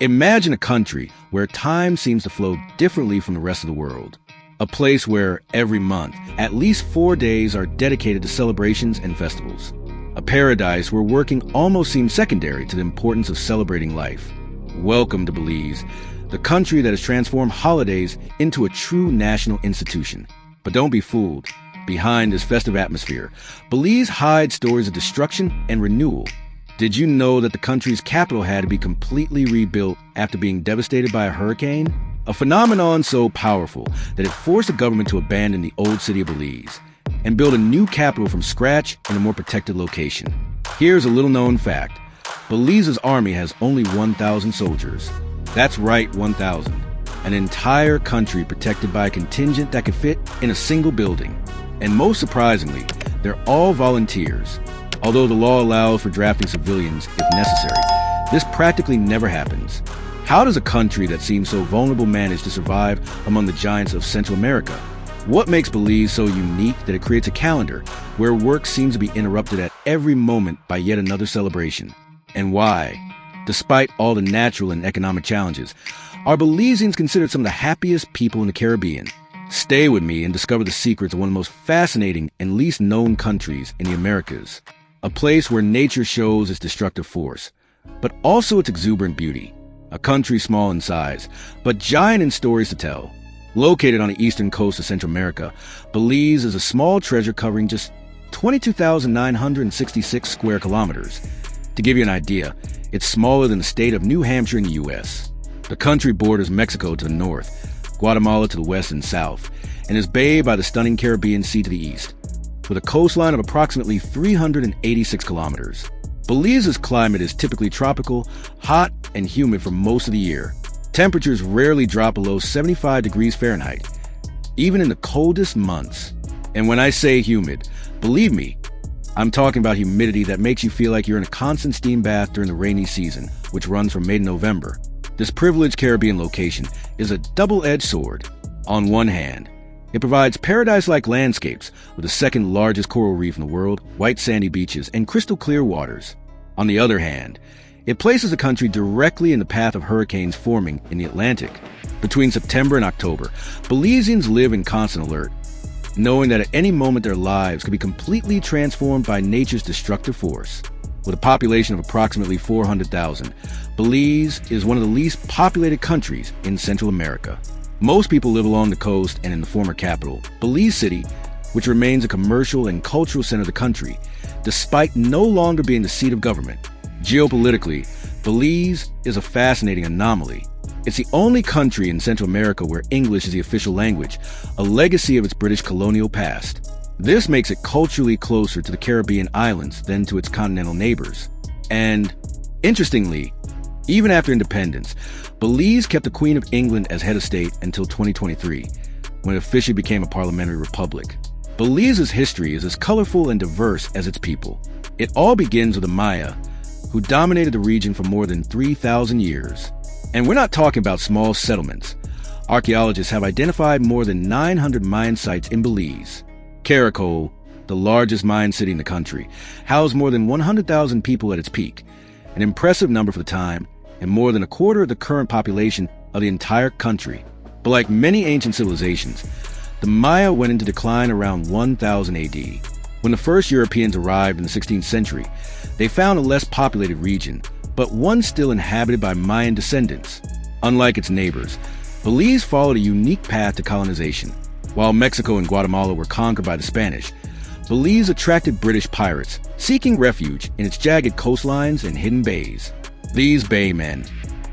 Imagine a country where time seems to flow differently from the rest of the world. A place where every month, at least 4 days are dedicated to celebrations and festivals. A paradise where working almost seems secondary to the importance of celebrating life. Welcome to Belize, the country that has transformed holidays into a true national institution. But don't be fooled. Behind this festive atmosphere, Belize hides stories of destruction and renewal. Did you know that the country's capital had to be completely rebuilt after being devastated by a hurricane? A phenomenon so powerful that it forced the government to abandon the old city of Belize and build a new capital from scratch in a more protected location. Here's a little-known fact. Belize's army has only 1,000 soldiers. That's right, 1,000. An entire country protected by a contingent that could fit in a single building. And most surprisingly, they're all volunteers. Although the law allows for drafting civilians if necessary, this practically never happens. How does a country that seems so vulnerable manage to survive among the giants of Central America? What makes Belize so unique that it creates a calendar where work seems to be interrupted at every moment by yet another celebration? And why, despite all the natural and economic challenges, are Belizeans considered some of the happiest people in the Caribbean? Stay with me and discover the secrets of one of the most fascinating and least known countries in the Americas. A place where nature shows its destructive force, but also its exuberant beauty. A country small in size, but giant in stories to tell. Located on the eastern coast of Central America, Belize is a small treasure covering just 22,966 square kilometers. To give you an idea, it's smaller than the state of New Hampshire in the U.S. The country borders Mexico to the north, Guatemala to the west and south, and is bayed by the stunning Caribbean Sea to the east, with a coastline of approximately 386 kilometers. Belize's climate is typically tropical, hot, and humid for most of the year. Temperatures rarely drop below 75 degrees Fahrenheit, even in the coldest months. And when I say humid, believe me, I'm talking about humidity that makes you feel like you're in a constant steam bath during the rainy season, which runs from May to November. This privileged Caribbean location is a double-edged sword. On one hand, it provides paradise-like landscapes with the second largest coral reef in the world, white sandy beaches, and crystal clear waters. On the other hand, it places the country directly in the path of hurricanes forming in the Atlantic. Between September and October, Belizeans live in constant alert, knowing that at any moment their lives could be completely transformed by nature's destructive force. With a population of approximately 400,000, Belize is one of the least populated countries in Central America. Most people live along the coast and in the former capital, Belize City, which remains a commercial and cultural center of the country, despite no longer being the seat of government. Geopolitically, Belize is a fascinating anomaly. It's the only country in Central America where English is the official language, a legacy of its British colonial past. This makes it culturally closer to the Caribbean islands than to its continental neighbors. And, interestingly, even after independence, Belize kept the Queen of England as head of state until 2023, when it officially became a parliamentary republic. Belize's history is as colorful and diverse as its people. It all begins with the Maya, who dominated the region for more than 3,000 years. And we're not talking about small settlements. Archaeologists have identified more than 900 Mayan sites in Belize. Caracol, the largest Mayan city in the country, housed more than 100,000 people at its peak, an impressive number for the time, and more than a quarter of the current population of the entire country. But like many ancient civilizations, the Maya went into decline around 1000 AD. When the first Europeans arrived in the 16th century, they found a less populated region, but one still inhabited by Mayan descendants. Unlike its neighbors, Belize followed a unique path to colonization. While Mexico and Guatemala were conquered by the Spanish, Belize attracted British pirates, seeking refuge in its jagged coastlines and hidden bays. These baymen,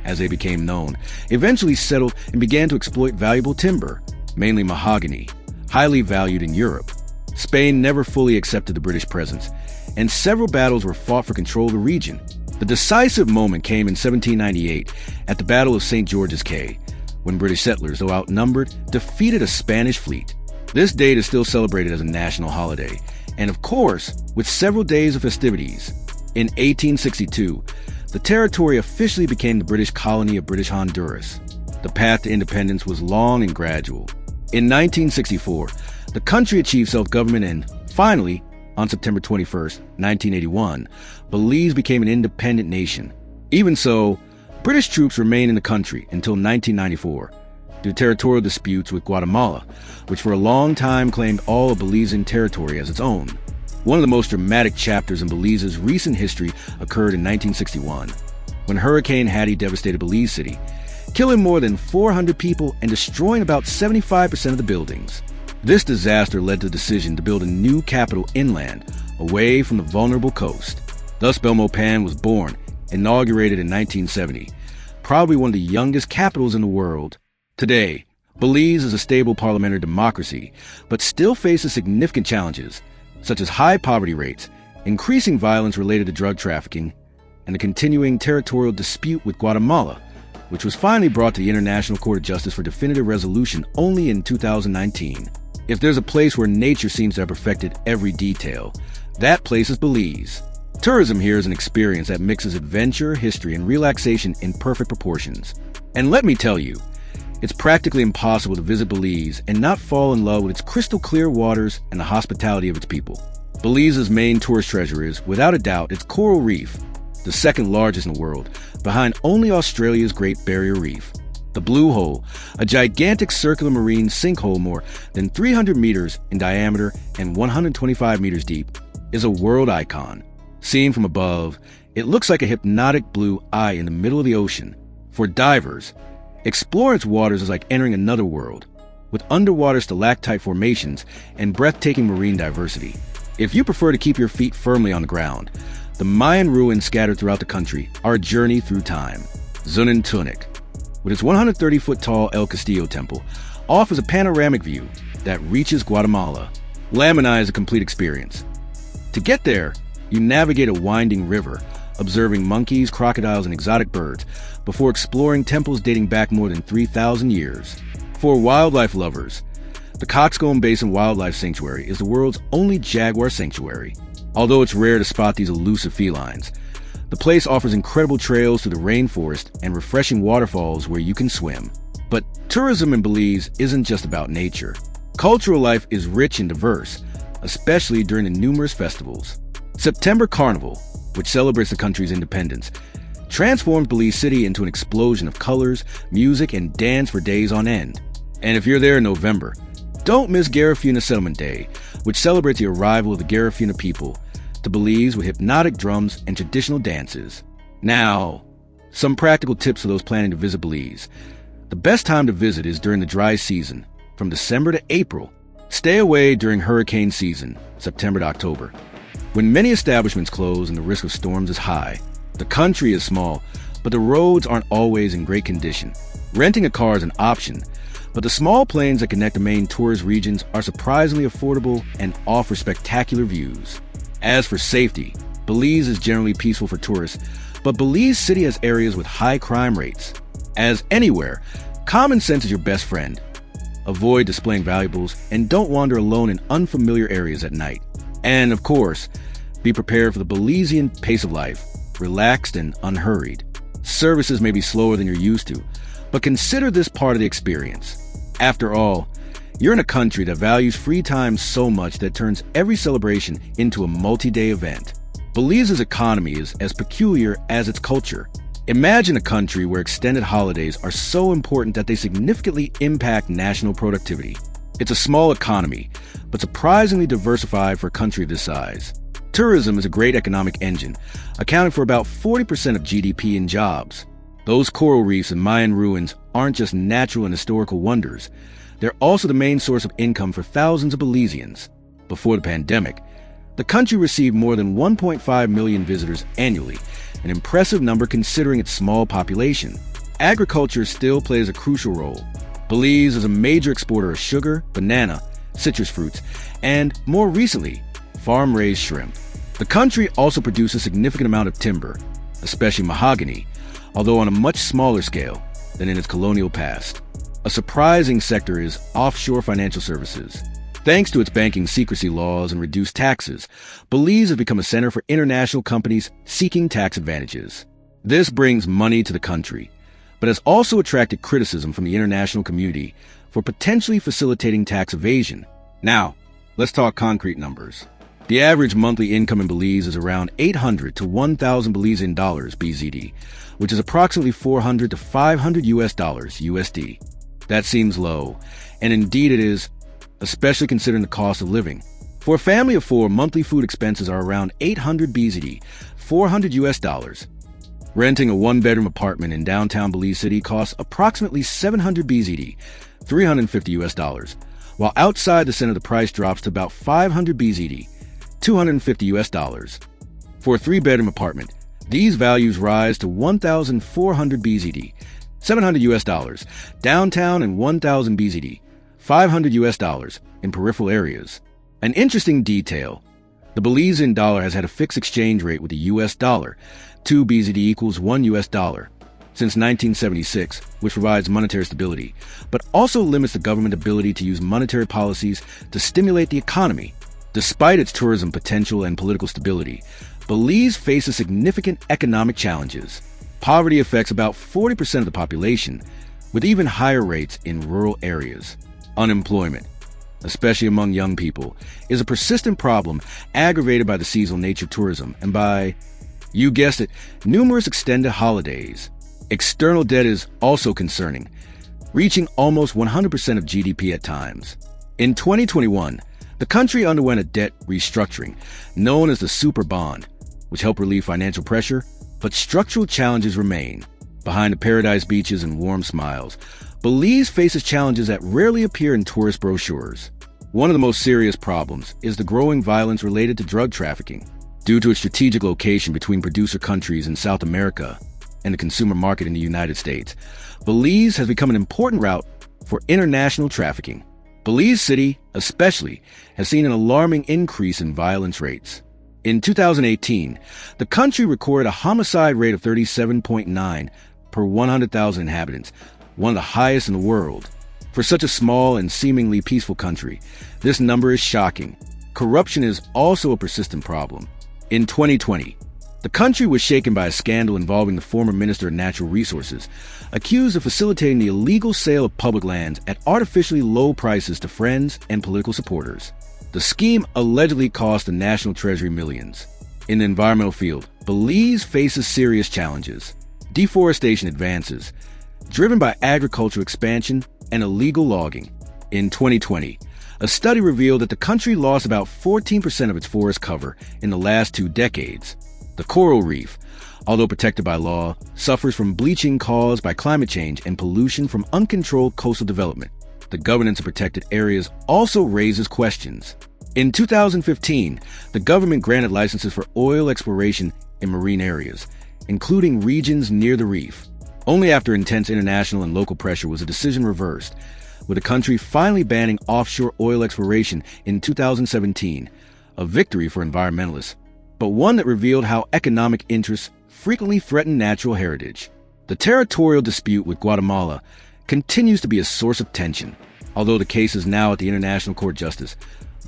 as they became known, eventually settled and began to exploit valuable timber, mainly mahogany, highly valued in Europe. Spain never fully accepted the British presence, and several battles were fought for control of the region. The decisive moment came in 1798 at the Battle of St. George's Cay, when British settlers, though outnumbered, defeated a Spanish fleet. This date is still celebrated as a national holiday, and of course, with several days of festivities. In 1862, the territory officially became the British colony of British Honduras. The path to independence was long and gradual. In 1964, the country achieved self-government and, finally, on September 21, 1981, Belize became an independent nation. Even so, British troops remained in the country until 1994 due to territorial disputes with Guatemala, which for a long time claimed all of Belizean territory as its own. One of the most dramatic chapters in Belize's recent history occurred in 1961, when Hurricane Hattie devastated Belize City, killing more than 400 people and destroying about 75% of the buildings. This disaster led to the decision to build a new capital inland, away from the vulnerable coast. Thus Belmopan was born, inaugurated in 1970, probably one of the youngest capitals in the world. Today, Belize is a stable parliamentary democracy, but still faces significant challenges, such as high poverty rates, increasing violence related to drug trafficking, and the continuing territorial dispute with Guatemala, which was finally brought to the International Court of Justice for definitive resolution only in 2019. If there's a place where nature seems to have perfected every detail, that place is Belize. Tourism here is an experience that mixes adventure, history, and relaxation in perfect proportions. And let me tell you, it's practically impossible to visit Belize and not fall in love with its crystal clear waters and the hospitality of its people. Belize's main tourist treasure is, without a doubt, its coral reef, the second largest in the world, behind only Australia's Great Barrier Reef. The Blue Hole, a gigantic circular marine sinkhole more than 300 meters in diameter and 125 meters deep, is a world icon. Seen from above, it looks like a hypnotic blue eye in the middle of the ocean. For divers, exploring its waters is like entering another world, with underwater stalactite formations and breathtaking marine diversity. If you prefer to keep your feet firmly on the ground, the Mayan ruins scattered throughout the country are a journey through time. Zunantunik, with its 130-foot-tall El Castillo temple, offers a panoramic view that reaches Guatemala. Lamina is a complete experience. To get there, you navigate a winding river, observing monkeys, crocodiles, and exotic birds, before exploring temples dating back more than 3,000 years. For wildlife lovers, the Coxcomb Basin Wildlife Sanctuary is the world's only jaguar sanctuary. Although it's rare to spot these elusive felines, the place offers incredible trails through the rainforest and refreshing waterfalls where you can swim. But tourism in Belize isn't just about nature. Cultural life is rich and diverse, especially during the numerous festivals. September Carnival, which celebrates the country's independence, transformed Belize City into an explosion of colors, music, and dance for days on end. And if you're there in November, don't miss Garifuna Settlement Day, which celebrates the arrival of the Garifuna people to Belize with hypnotic drums and traditional dances. Now, some practical tips for those planning to visit Belize. The best time to visit is during the dry season, from December to April. Stay away during hurricane season, September to October, when many establishments close and the risk of storms is high. The country is small, but the roads aren't always in great condition. Renting a car is an option, but the small planes that connect the main tourist regions are surprisingly affordable and offer spectacular views. As for safety, Belize is generally peaceful for tourists, but Belize City has areas with high crime rates. As anywhere, common sense is your best friend. Avoid displaying valuables and don't wander alone in unfamiliar areas at night. And of course, be prepared for the Belizean pace of life, relaxed and unhurried. Services may be slower than you're used to, but consider this part of the experience. After all, you're in a country that values free time so much that turns every celebration into a multi-day event. Belize's economy is as peculiar as its culture. Imagine a country where extended holidays are so important that they significantly impact national productivity. It's a small economy, but surprisingly diversified for a country this size. Tourism is a great economic engine, accounting for about 40% of GDP and jobs. Those coral reefs and Mayan ruins aren't just natural and historical wonders. They're also the main source of income for thousands of Belizeans. Before the pandemic, the country received more than 1.5 million visitors annually, an impressive number considering its small population. Agriculture still plays a crucial role. Belize is a major exporter of sugar, banana, citrus fruits, and, more recently, farm-raised shrimp. The country also produces a significant amount of timber, especially mahogany, although on a much smaller scale than in its colonial past. A surprising sector is offshore financial services. Thanks to its banking secrecy laws and reduced taxes, Belize has become a center for international companies seeking tax advantages. This brings money to the country, but has also attracted criticism from the international community for potentially facilitating tax evasion. Now, let's talk concrete numbers. The average monthly income in Belize is around 800 to 1,000 Belizean dollars BZD, which is approximately 400 to 500 US dollars USD. That seems low, and indeed it is, especially considering the cost of living. For a family of four, monthly food expenses are around 800 BZD, 400 US dollars. Renting a one-bedroom apartment in downtown Belize City costs approximately 700 BZD, 350 US dollars, while outside the center the price drops to about 500 BZD, 250 US dollars. For a three-bedroom apartment, these values rise to 1,400 BZD, 700 US dollars, downtown, and 1,000 BZD, 500 US dollars in peripheral areas. An interesting detail: the Belizean dollar has had a fixed exchange rate with the US dollar, 2 BZD equals 1 US dollar, since 1976, which provides monetary stability, but also limits the government's ability to use monetary policies to stimulate the economy. Despite its tourism potential and political stability, Belize faces significant economic challenges. Poverty affects about 40% of the population, with even higher rates in rural areas. Unemployment, especially among young people, is a persistent problem aggravated by the seasonal nature of tourism and by, you guessed it, numerous extended holidays. External debt is also concerning, reaching almost 100% of GDP at times. In 2021, the country underwent a debt restructuring known as the Super Bond, which helped relieve financial pressure, but structural challenges remain. Behind the paradise beaches and warm smiles, Belize faces challenges that rarely appear in tourist brochures. One of the most serious problems is the growing violence related to drug trafficking. Due to its strategic location between producer countries in South America and the consumer market in the United States, Belize has become an important route for international trafficking. Belize City, especially, has seen an alarming increase in violence rates. In 2018, the country recorded a homicide rate of 37.9 per 100,000 inhabitants, one of the highest in the world. For such a small and seemingly peaceful country, this number is shocking. Corruption is also a persistent problem. In 2020, the country was shaken by a scandal involving the former Minister of Natural Resources, accused of facilitating the illegal sale of public lands at artificially low prices to friends and political supporters. The scheme allegedly cost the National Treasury millions. In the environmental field, Belize faces serious challenges. Deforestation advances, driven by agricultural expansion and illegal logging. In 2020, a study revealed that the country lost about 14% of its forest cover in the last 2 decades. The coral reef, although protected by law, suffers from bleaching caused by climate change and pollution from uncontrolled coastal development. The governance of protected areas also raises questions. In 2015, the government granted licenses for oil exploration in marine areas, including regions near the reef. Only after intense international and local pressure was the decision reversed, with the country finally banning offshore oil exploration in 2017, a victory for environmentalists, but one that revealed how economic interests frequently threaten natural heritage. The territorial dispute with Guatemala continues to be a source of tension. Although the case is now at the International Court of Justice,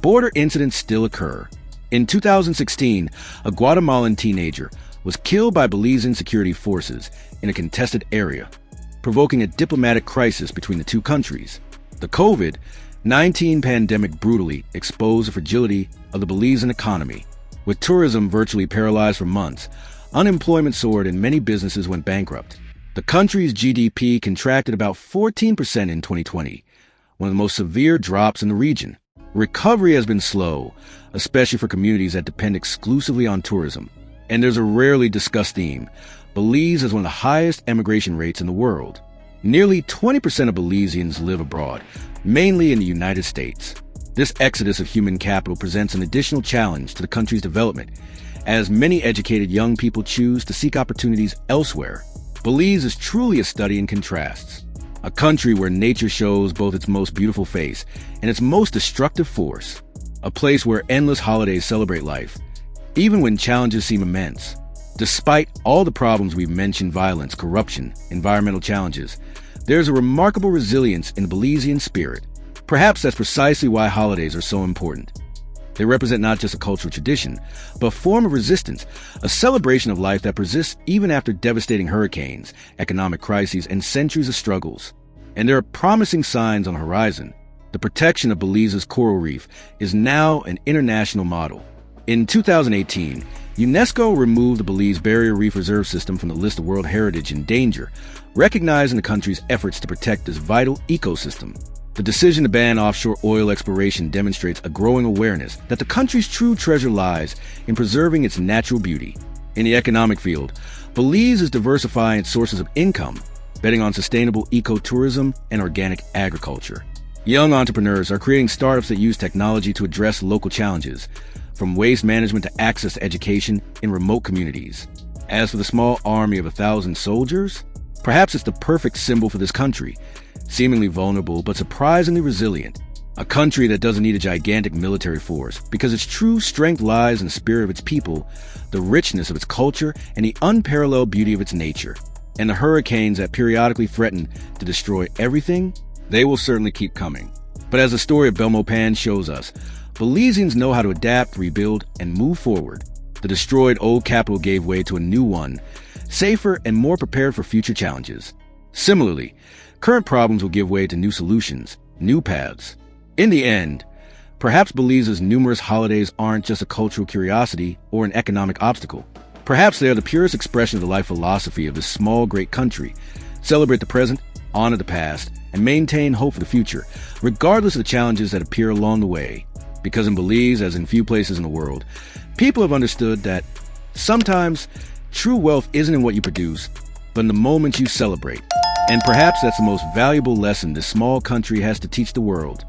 border incidents still occur. In 2016, a Guatemalan teenager was killed by Belizean security forces in a contested area, provoking a diplomatic crisis between the two countries. The COVID-19 pandemic brutally exposed the fragility of the Belizean economy. With tourism virtually paralyzed for months, unemployment soared and many businesses went bankrupt. The country's GDP contracted about 14% in 2020, one of the most severe drops in the region. Recovery has been slow, especially for communities that depend exclusively on tourism. And there's a rarely discussed theme. Belize has one of the highest emigration rates in the world. Nearly 20% of Belizeans live abroad, mainly in the United States. This exodus of human capital presents an additional challenge to the country's development, as many educated young people choose to seek opportunities elsewhere. Belize is truly a study in contrasts. A country where nature shows both its most beautiful face and its most destructive force. A place where endless holidays celebrate life, even when challenges seem immense. Despite all the problems we've mentioned, violence, corruption, environmental challenges, there's a remarkable resilience in the Belizean spirit. Perhaps that's precisely why holidays are so important. They represent not just a cultural tradition, but a form of resistance, a celebration of life that persists even after devastating hurricanes, economic crises, and centuries of struggles. And there are promising signs on the horizon. The protection of Belize's coral reef is now an international model. In 2018, UNESCO removed the Belize Barrier Reef Reserve System from the list of World Heritage in danger, recognizing the country's efforts to protect this vital ecosystem. The decision to ban offshore oil exploration demonstrates a growing awareness that the country's true treasure lies in preserving its natural beauty. In the economic field, Belize is diversifying its sources of income, betting on sustainable ecotourism and organic agriculture. Young entrepreneurs are creating startups that use technology to address local challenges, from waste management to access to education in remote communities. As for the small army of 1,000 soldiers, perhaps it's the perfect symbol for this country, seemingly vulnerable but surprisingly resilient. A country that doesn't need a gigantic military force because its true strength lies in the spirit of its people, the richness of its culture, and the unparalleled beauty of its nature. And the hurricanes that periodically threaten to destroy everything, they will certainly keep coming. But as the story of Belmopan shows us, Belizeans know how to adapt, rebuild, and move forward. The destroyed old capital gave way to a new one, safer and more prepared for future challenges. Similarly, current problems will give way to new solutions, new paths. In the end, perhaps Belize's numerous holidays aren't just a cultural curiosity or an economic obstacle. Perhaps they are the purest expression of the life philosophy of this small, great country. Celebrate the present, honor the past, and maintain hope for the future, regardless of the challenges that appear along the way. Because in Belize, as in few places in the world, people have understood that sometimes true wealth isn't in what you produce, but in the moments you celebrate. And perhaps that's the most valuable lesson this small country has to teach the world.